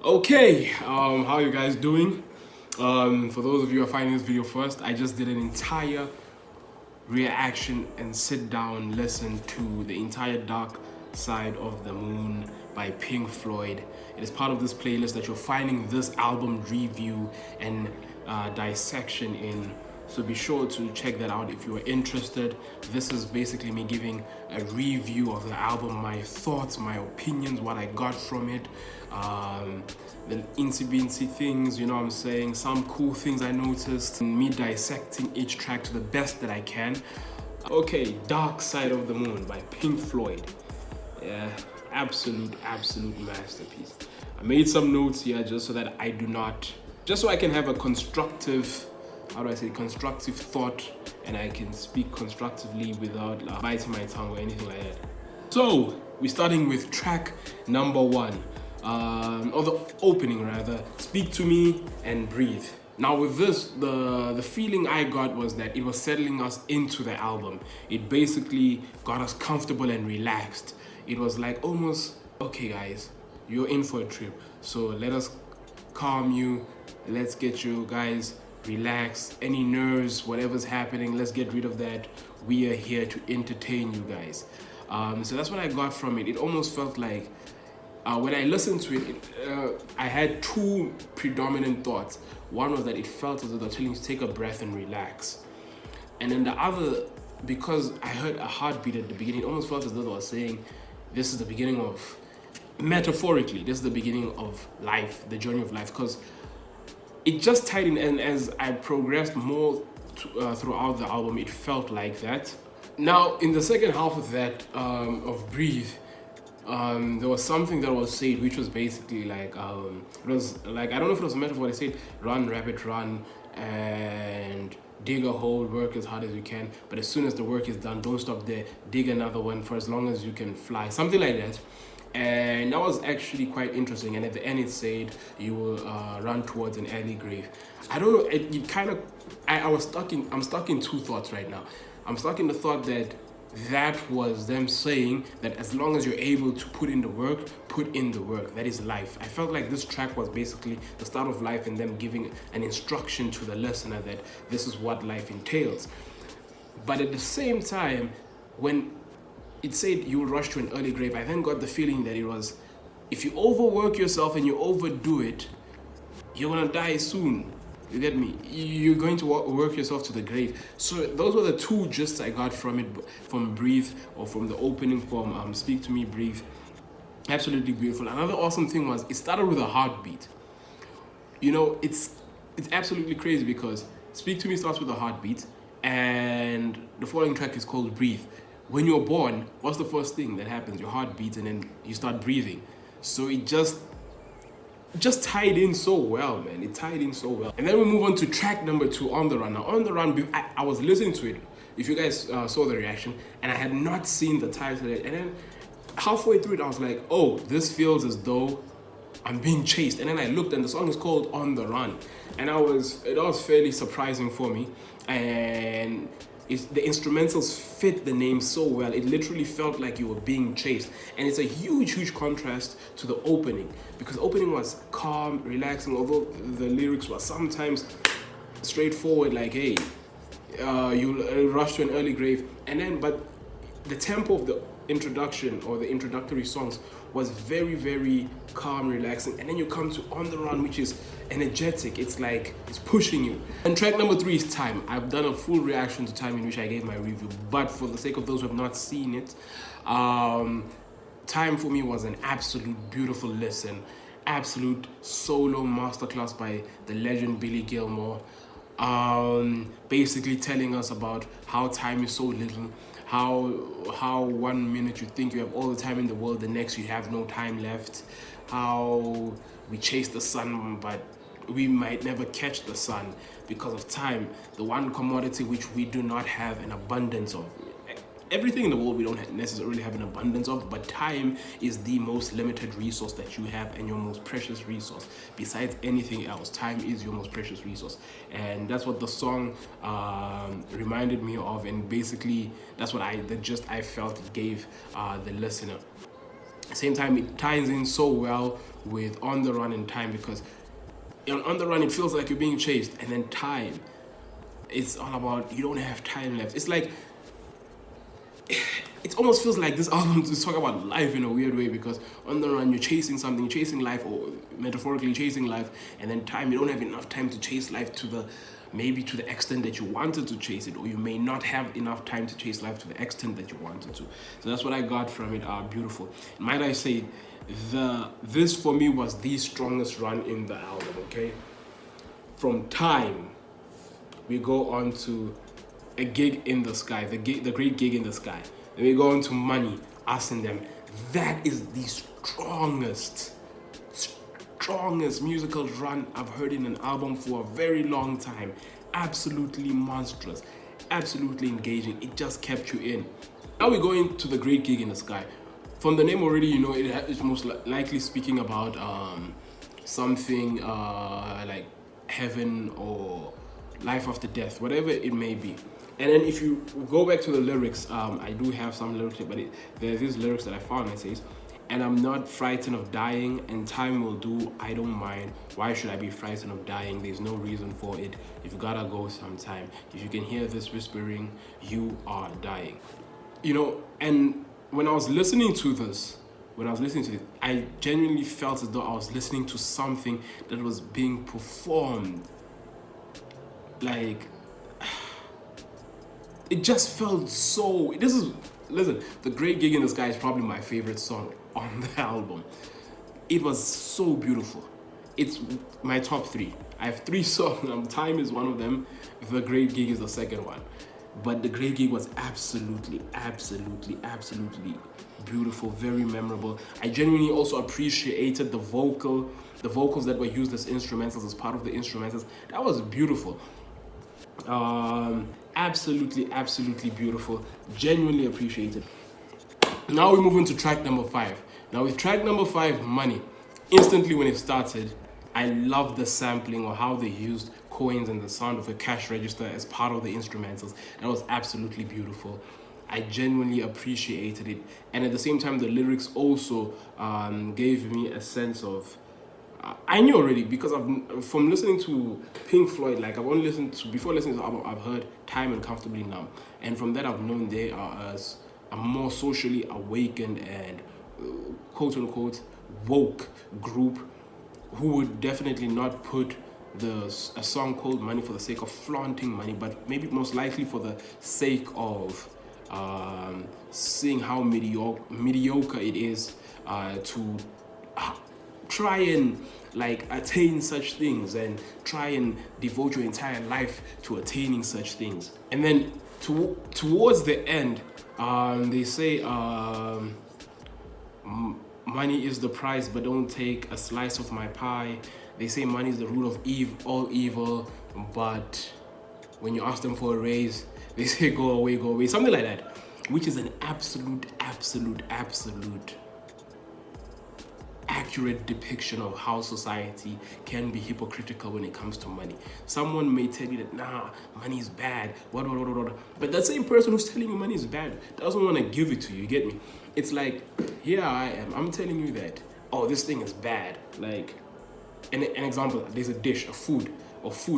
Okay, how are you guys doing? For those of you who are finding this video first, I just did an entire reaction and sit down listen to the entire Dark Side of the Moon by Pink Floyd. It is part of this playlist that you're finding this album review and dissection in. So be sure to check that out if you are interested. This is basically me giving a review of the album, my thoughts, my opinions, what I got from it, the incy-bincy things, you know what I'm saying, some cool things I noticed, and me dissecting each track to the best that I can. Okay, Dark Side of the Moon by Pink Floyd. Yeah, absolute masterpiece. I made some notes here just so that I do not, just so I can have a constructive, constructive thought, and I can speak constructively without biting my tongue or anything like that. So we're starting with track number one, or the opening rather, Speak to Me and Breathe. Now with this, the feeling I got was that it was settling us into the album. It basically got us comfortable and relaxed. It was like almost, okay guys, you're in for a trip, so let us calm you, let's get you guys relaxed, any nerves, whatever's happening, let's get rid of that. We are here to entertain you guys. So that's what I got from it. It almost felt like when I listened to it, I had two predominant thoughts. One was that it felt as though they're telling you to take a breath and relax, and then the other, because I heard a heartbeat at the beginning, it almost felt as though they were saying this is the beginning of, metaphorically, this is the beginning of life, the journey of life, because it just tied in, and as I progressed more throughout the album, it felt like that. Now, in the second half of that, of Breathe, there was something that was said, which was basically like, it was like, I don't know if it was a metaphor. They said, run, rabbit, run, and dig a hole, work as hard as you can, but as soon as the work is done, don't stop there, dig another one for as long as you can fly, something like that. And that was actually quite interesting. And at the end it said you will run towards an early grave. I don't know, it kind of, I'm stuck in two thoughts right now. I'm stuck in the thought that was them saying that as long as you're able to put in the work, put in the work. That is life. I felt like this track was basically the start of life and them giving an instruction to the listener that this is what life entails. But at the same time, when it said you will rush to an early grave, I then got the feeling that it was, if you overwork yourself and you overdo it, you're gonna die soon. You get me? You're going to work yourself to the grave. So those were the two gists I got from it, from Breathe, or from the opening from Speak to Me, Breathe. Absolutely beautiful. Another awesome thing was it started with a heartbeat. You know, it's absolutely crazy because Speak to Me starts with a heartbeat, and the following track is called Breathe. When you're born, what's the first thing that happens? Your heart beats and then you start breathing. So it just tied in so well, man. It tied in so well. And then we move on to track number two, On the Run. Now, On the Run, I was listening to it, if you guys saw the reaction, and I had not seen the title yet. And then halfway through it, I was like, oh, this feels as though I'm being chased. And then I looked, and the song is called On the Run. And it was fairly surprising for me. And the instrumentals fit the name so well. It literally felt like you were being chased. And it's a huge contrast to the opening, because the opening was calm, relaxing, although the lyrics were sometimes straightforward, like, hey, you'll rush to an early grave. And then, but the tempo of the introduction or the introductory songs was very calm, relaxing, and then you come to On the Run, which is energetic. It's like it's pushing you. And track number three is Time. I've done a full reaction to Time in which I gave my review, but for the sake of those who have not seen it, Time for me was an absolute beautiful listen, absolute solo masterclass by the legend Billy Gilmore, basically telling us about how time is so little, how 1 minute you think you have all the time in the world, the next you have no time left, how we chase the sun but we might never catch the sun because of time, the one commodity which we do not have an abundance of. Everything in the world we don't necessarily have an abundance of, but time is the most limited resource that you have and your most precious resource. Besides anything else, time is your most precious resource. And that's what the song reminded me of, and basically that's what the gist I felt it gave the listener. Same time, it ties in so well with On the Run and Time, because on the run it feels like you're being chased, and then Time, it's all about you don't have time left. It's like it almost feels like this album is talking about life in a weird way, because on the run you're chasing something, you're chasing life, or metaphorically chasing life, and then time, you don't have enough time to chase life to the maybe to the extent that you wanted to chase it, or you may not have enough time to chase life to the extent that you wanted to. So that's what I got from it. Beautiful. Might I say, this for me was the strongest run in the album. Okay, from Time we go on to A Gig in the Sky, the great gig in the sky. Then we go on to Money, Us and Them. That is the strongest musical run I've heard in an album for a very long time. Absolutely monstrous, absolutely engaging. It just kept you in. Now we go into The Great Gig in the Sky. From the name already, you know it's most likely speaking about something like heaven or life after death, whatever it may be. And then if you go back to the lyrics, I do have some lyrics here, but there's these lyrics that I found. It says, "And I'm not frightened of dying, and time will do, I don't mind. Why should I be frightened of dying? There's no reason for it. You've gotta go sometime. If you can hear this whispering, you are dying." You know, and when I was listening to this, I genuinely felt as though I was listening to something that was being performed. Like, it just felt so. Listen, The Great Gig in the Sky is probably my favorite song on the album. It was so beautiful. It's my top 3. I have 3 songs. Time is one of them. The Great Gig is the second one. But The Great Gig was absolutely beautiful, very memorable. I genuinely also appreciated the vocals that were used as instrumentals, as part of the instrumentals. That was beautiful. Absolutely beautiful. Genuinely appreciated. Now we move into track number 5. Now with track number 5, Money, instantly when it started, I loved the sampling, or how they used coins and the sound of a cash register as part of the instrumentals. That was absolutely beautiful. I genuinely appreciated it, and at the same time the lyrics also gave me a sense of, I knew already, because from listening to Pink Floyd, like I've only listened to, before listening to the album, I've heard Time and Comfortably Numb, and from that I've known they are as a more socially awakened and quote unquote woke group, who would definitely not put a song called Money for the sake of flaunting money, but maybe most likely for the sake of seeing how mediocre it is to try and like attain such things, and try and devote your entire life to attaining such things. And then towards the end, they say money is the price, but don't take a slice of my pie. They say money is the root of all evil, but when you ask them for a raise, they say go away, something like that, which is an absolute accurate depiction of how society can be hypocritical when it comes to money. Someone may tell you that, nah, money is bad, what, but that same person who's telling you money is bad doesn't want to give it to you, you get me? It's like, here I am, I'm telling you that, oh, this thing is bad. Like, an example, there's a dish, a food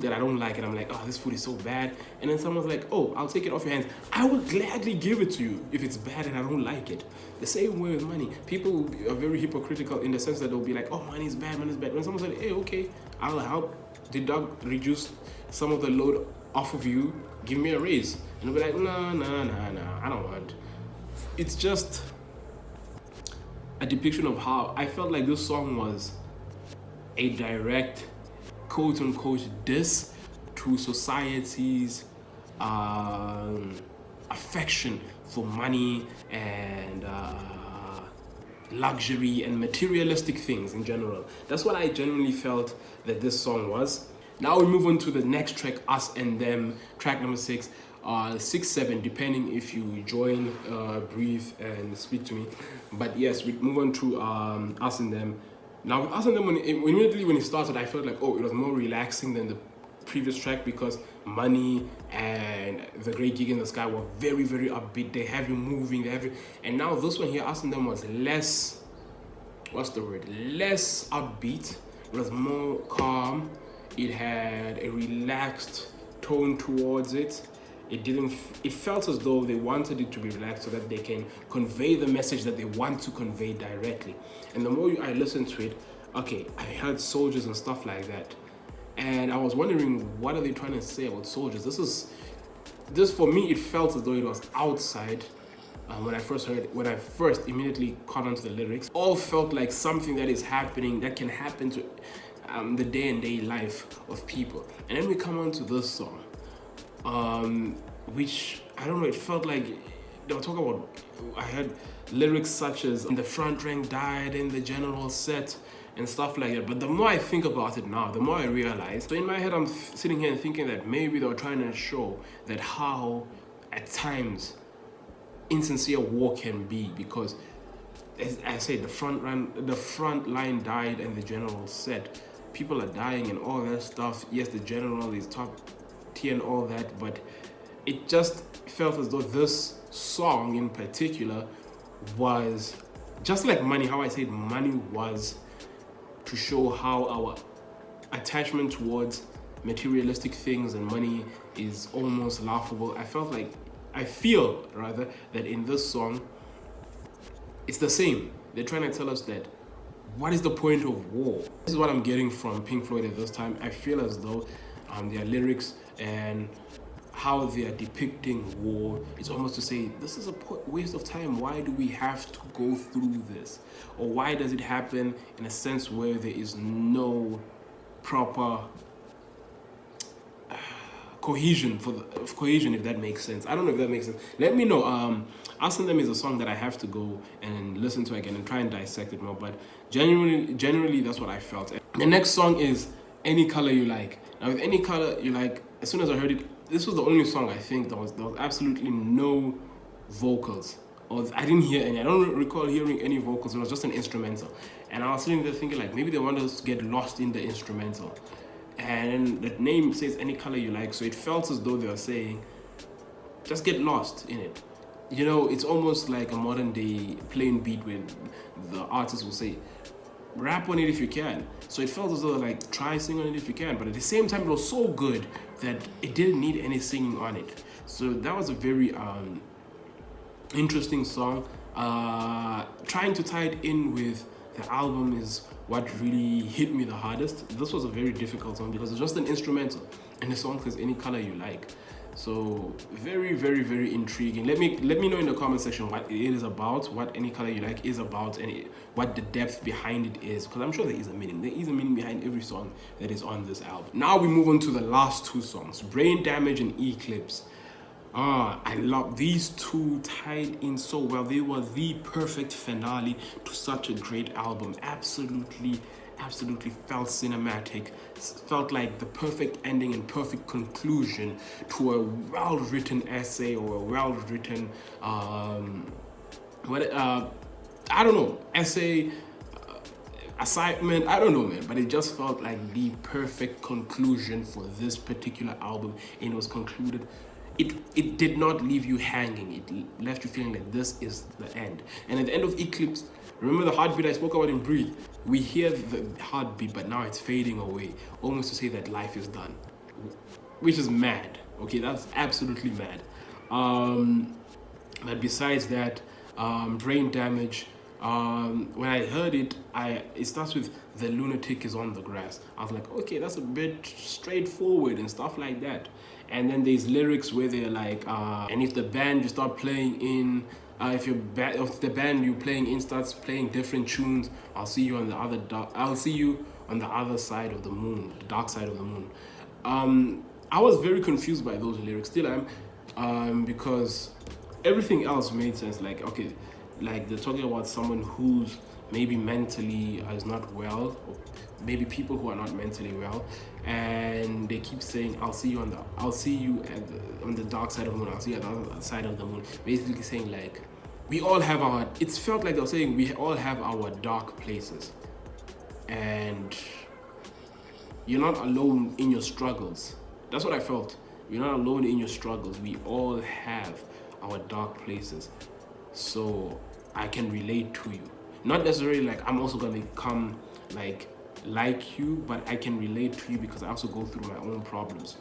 that I don't like, and I'm like, oh, this food is so bad, and then someone's like, oh, I'll take it off your hands. I will gladly give it to you if it's bad and I don't like it. The same way with money. People are very hypocritical in the sense that they'll be like, oh, money is bad. When someone said, hey, okay, I'll help the dog reduce some of the load off of you, give me a raise. And they'll be like, nah, I don't want. It's just a depiction of how I felt like this song was a direct quote-unquote diss to society's affection for money and luxury and materialistic things in general. That's what I genuinely felt that this song was. Now we move on to the next track, Us and Them, track number 6, 6, 7, depending if you join, breathe, and speak to me. But yes, we move on to Us and Them. Now with Us and Them, immediately when it started, I felt like, oh, it was more relaxing than the previous track, because Money and The Great Gig in the Sky were very upbeat. They have you moving, and now this one here, Us and Them, was less what's the word, less upbeat. It was more calm. It had a relaxed tone towards it. It felt as though they wanted it to be relaxed so that they can convey the message that they want to convey directly. And the more I listened to it, okay, I heard soldiers and stuff like that. And I was wondering, what are they trying to say about soldiers? This for me, it felt as though it was outside. When I first immediately caught onto the lyrics, all felt like something that is happening, that can happen to the day life of people. And then we come on to this song, which, I don't know, it felt like they were talking about, I heard lyrics such as, the front rank died in the general set, and stuff like that. But the more I think about it now, the more I realize, so in my head I'm sitting here and thinking that maybe they were trying to show that how, at times, insincere war can be, because as I said, the front line died and the general said, people are dying and all that stuff. Yes, the general is top tier and all that, but it just felt as though this song in particular was just like Money, how I said Money was to show how our attachment towards materialistic things and money is almost laughable. I feel rather that in this song, it's the same. They're trying to tell us that what is the point of war? This is what I'm getting from Pink Floyd at this time. I feel as though their lyrics and how they are depicting war, it's almost to say, this is a waste of time. Why do we have to go through this? Or why does it happen in a sense where there is no proper cohesion, if that makes sense. I don't know if that makes sense. Let me know. Asking Them is a song that I have to go and listen to again and try and dissect it more, but generally that's what I felt. The next song is Any Color You Like. Now with Any Color You Like, as soon as I heard it, this was the only song I think there was absolutely no vocals, or I didn't hear any. I don't recall hearing any vocals. It was just an instrumental, and I was sitting there thinking like maybe they wanted us to get lost in the instrumental. And the name says Any Color You Like, so it felt as though they were saying just get lost in it. You know, it's almost like a modern day plain beat where the artist will say rap on it if you can. So it felt as though like try sing on it if you can, but at the same time it was so good that it didn't need any singing on it. So that was a very interesting song. Trying to tie it in with the album is what really hit me the hardest. This was a very difficult song because it's just an instrumental and the song says Any Color You Like. So very, very, very intriguing. Let me know in the comment section what it is about, what Any Color You Like is about, and what the depth behind it is, because I'm sure there is a meaning. There is a meaning behind every song that is on this album. Now we move on to the last two songs, Brain Damage and Eclipse. I love these two, tied in so well. They were the perfect finale to such a great album. Absolutely felt cinematic. Felt like the perfect ending and perfect conclusion to a well-written essay or a well-written essay, assignment. I don't know, man, but it just felt like the perfect conclusion for this particular album, and it was concluded. It did not leave you hanging. It left you feeling like this is the end. And at the end of Eclipse, remember the heartbeat I spoke about in Breathe? We hear the heartbeat, but now it's fading away, almost to say that life is done, which is mad. Okay, that's absolutely mad. But besides that, Brain Damage, when I heard it, it starts with the lunatic is on the grass. I was like, okay, that's a bit straightforward and stuff like that. And then there's lyrics where they're like, and if the band you start playing in, if the band you're playing in starts playing different tunes, I'll see you on the other side of the moon, the dark side of the moon. I was very confused by those lyrics, still am, because everything else made sense. Like, okay, like they're talking about someone who's maybe mentally is not well, or maybe people who are not mentally well, and they keep saying, I'll see you on the dark side of the moon, I'll see you on the other side of the moon, basically saying like, we all have it felt like they were saying we all have our dark places, and you're not alone in your struggles. That's what I felt. You're not alone in your struggles. We all have our dark places. So I can relate to you. Not necessarily like I'm also gonna become like you, but I can relate to you because I also go through my own problems.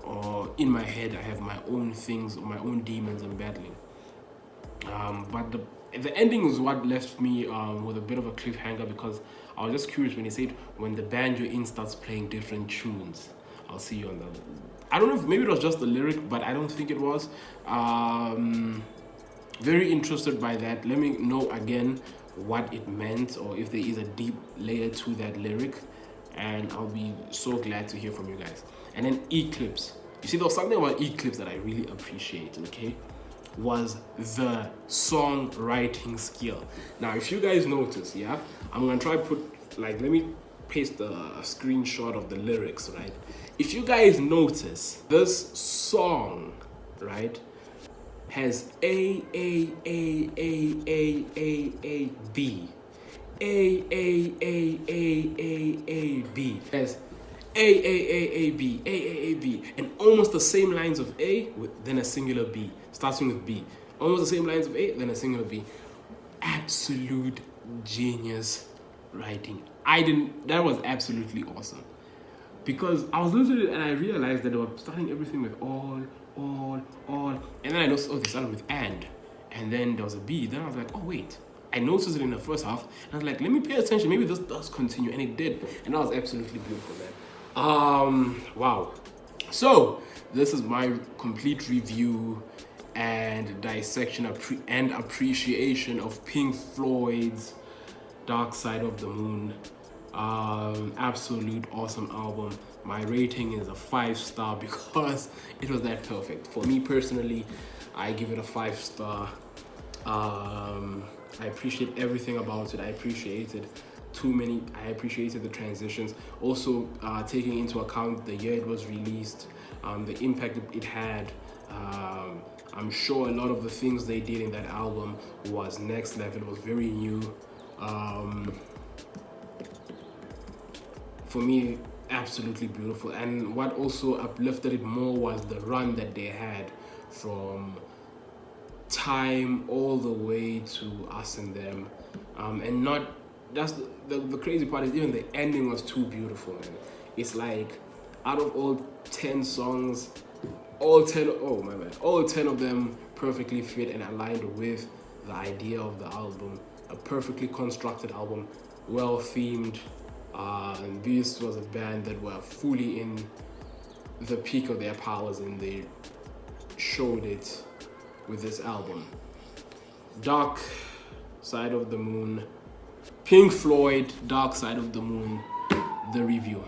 Or in my head, I have my own things, my own demons I'm battling. But the ending is what left me with a bit of a cliffhanger, because I was just curious when he said when the banjo in starts playing different tunes. I'll see you on the. I don't know if maybe it was just the lyric, but I don't think it was. Very interested by that. Let me know again what it meant, or if there is a deep layer to that lyric, and I'll be so glad to hear from you guys. And then Eclipse. You see, there was something about Eclipse that I really appreciate, okay? Was the songwriting skill. Now, if you guys notice, yeah, I'm gonna try put, let me paste a screenshot of the lyrics, right? If you guys notice, this song, right, has A, B. B. Has B, and almost the same lines of A then a singular B, starting with B. Almost the same lines of A, then a singular B. Absolute genius writing. That was absolutely awesome. Because I was listening to it and I realized that they were starting everything with all, and then I noticed, they started with and then there was a B. Then I was like, oh wait. I noticed it in the first half, and I was like, let me pay attention, maybe this does continue, and it did. And that was absolutely beautiful, man. Wow. So, this is my complete review and dissection and appreciation of Pink Floyd's Dark Side of the Moon. Absolute awesome album. My rating is a 5-star because it was that perfect. For me personally, I give it a 5-star. I appreciate everything about it. I appreciated the transitions. Also, taking into account the year it was released, the impact it had. I'm sure a lot of the things they did in that album was next level. It was very new. For me, absolutely beautiful. And what also uplifted it more was the run that they had from Time all the way to Us and Them. And not, that's the crazy part is even the ending was too beautiful, man. It's like out of all 10 songs, all 10 of them perfectly fit and aligned with the idea of the album. A perfectly constructed album, well themed. And this was a band that were fully in the peak of their powers, and they showed it with this album. Dark Side of the Moon, Pink Floyd, Dark Side of the Moon, the review.